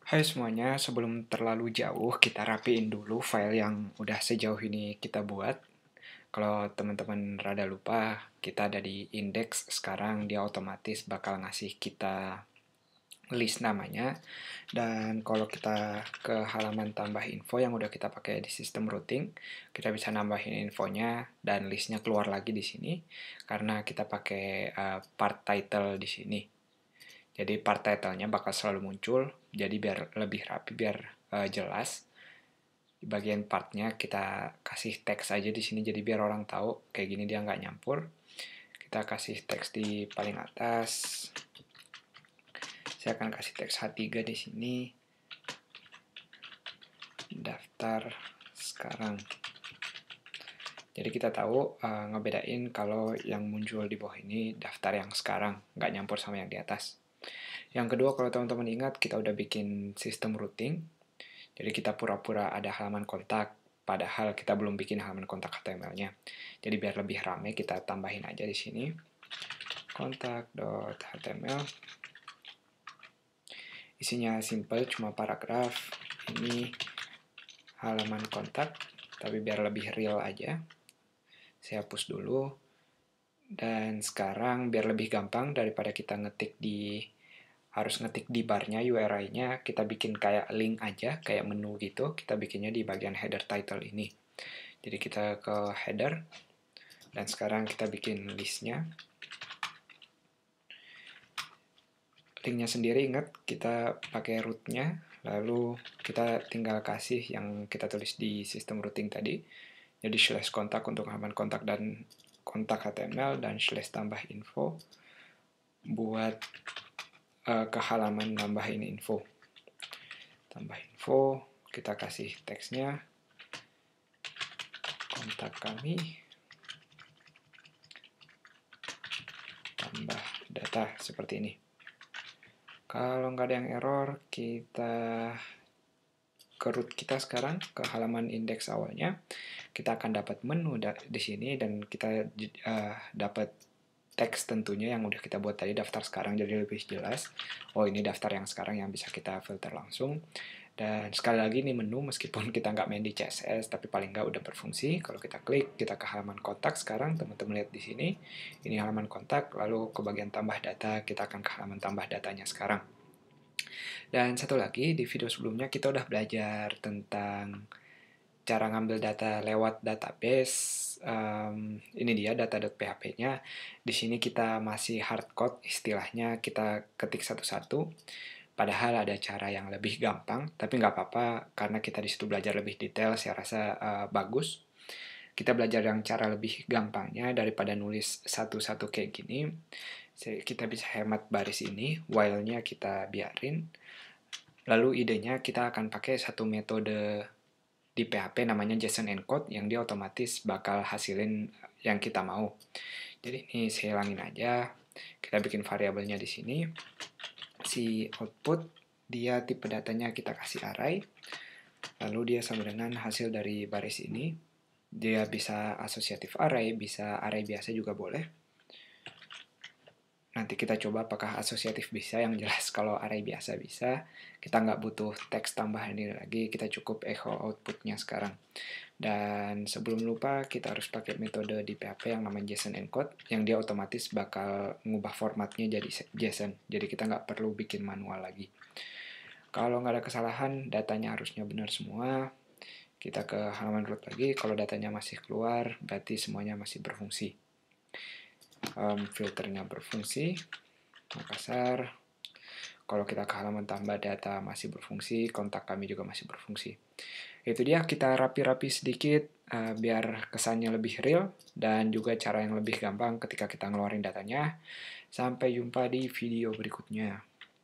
Hai semuanya, sebelum terlalu jauh kita rapiin dulu file yang udah sejauh ini kita buat. Kalau teman-teman rada lupa, kita ada di index sekarang dia otomatis bakal ngasih kita list namanya. Dan kalau kita ke halaman tambah info yang udah kita pakai di sistem routing, kita bisa nambahin infonya dan listnya keluar lagi di sini karena kita pakai part title di sini. Jadi part title-nya bakal selalu muncul, jadi biar lebih rapi, biar jelas. Di bagian partnya kita kasih teks aja di sini, jadi biar orang tahu kayak gini dia nggak nyampur. Kita kasih teks di paling atas. Saya akan kasih teks H3 di sini. Daftar sekarang. Jadi kita tahu ngebedain kalau yang muncul di bawah ini daftar yang sekarang, nggak nyampur sama yang di atas. Yang kedua, kalau teman-teman ingat, kita udah bikin sistem routing. Jadi kita pura-pura ada halaman kontak, padahal kita belum bikin halaman kontak HTML-nya. Jadi biar lebih rame, kita tambahin aja di sini. Kontak.html. Isinya simple, cuma paragraf. Ini halaman kontak, tapi biar lebih real aja. Saya hapus dulu. Dan sekarang biar lebih gampang daripada kita harus ngetik di barnya URI-nya, kita bikin kayak link aja, kayak menu gitu. Kita bikinnya di bagian header title ini. Jadi kita ke header, dan sekarang kita bikin listnya. Linknya sendiri ingat, kita pakai root-nya, lalu kita tinggal kasih yang kita tulis di sistem routing tadi. Jadi slash kontak untuk halaman kontak dan kontak HTML, dan slash tambah info buat ke halaman nambahin info. Tambah info, kita kasih teksnya, kontak kami, tambah data seperti ini. Kalau nggak ada yang error, kita ke root kita sekarang, ke halaman indeks awalnya. Kita akan dapat menu di sini, dan kita dapat teks tentunya yang udah kita buat tadi, daftar sekarang, jadi lebih jelas. Oh, ini daftar yang sekarang yang bisa kita filter langsung. Dan sekali lagi ini menu, meskipun kita nggak main di CSS, tapi paling nggak udah berfungsi. Kalau kita klik, kita ke halaman kontak sekarang, teman-teman lihat di sini. Ini halaman kontak, lalu ke bagian tambah data, kita akan ke halaman tambah datanya sekarang. Dan satu lagi, di video sebelumnya kita udah belajar tentang cara ngambil data lewat database. Ini dia data.php-nya. Di sini kita masih hardcode, istilahnya kita ketik satu-satu. Padahal ada cara yang lebih gampang, tapi nggak apa-apa karena kita di situ belajar lebih detail. Saya rasa bagus. Kita belajar yang cara lebih gampangnya daripada nulis satu-satu kayak gini. Kita bisa hemat baris ini, while-nya kita biarin. Lalu idenya kita akan pakai satu metode di PHP namanya JSON encode yang dia otomatis bakal hasilin yang kita mau. Jadi ini saya hilangin aja. Kita bikin variabelnya di sini. Si output dia tipe datanya kita kasih array. Lalu dia sama dengan hasil dari baris ini. Dia bisa asosiatif array, bisa array biasa juga boleh. Nanti kita coba apakah asosiatif bisa, yang jelas kalau array biasa bisa. Kita nggak butuh teks tambahan ini lagi, kita cukup echo outputnya sekarang. Dan sebelum lupa, kita harus pakai metode di PHP yang namanya JSON encode, yang dia otomatis bakal ngubah formatnya jadi JSON. Jadi kita nggak perlu bikin manual lagi. Kalau nggak ada kesalahan, datanya harusnya benar semua. Kita ke halaman root lagi, kalau datanya masih keluar, berarti semuanya masih berfungsi. Filternya berfungsi, Makassar. Kalau kita ke halaman tambah data masih berfungsi, kontak kami juga masih berfungsi. Itu dia, kita rapi-rapi sedikit biar kesannya lebih real dan juga cara yang lebih gampang ketika kita ngeluarin datanya. Sampai jumpa di video berikutnya.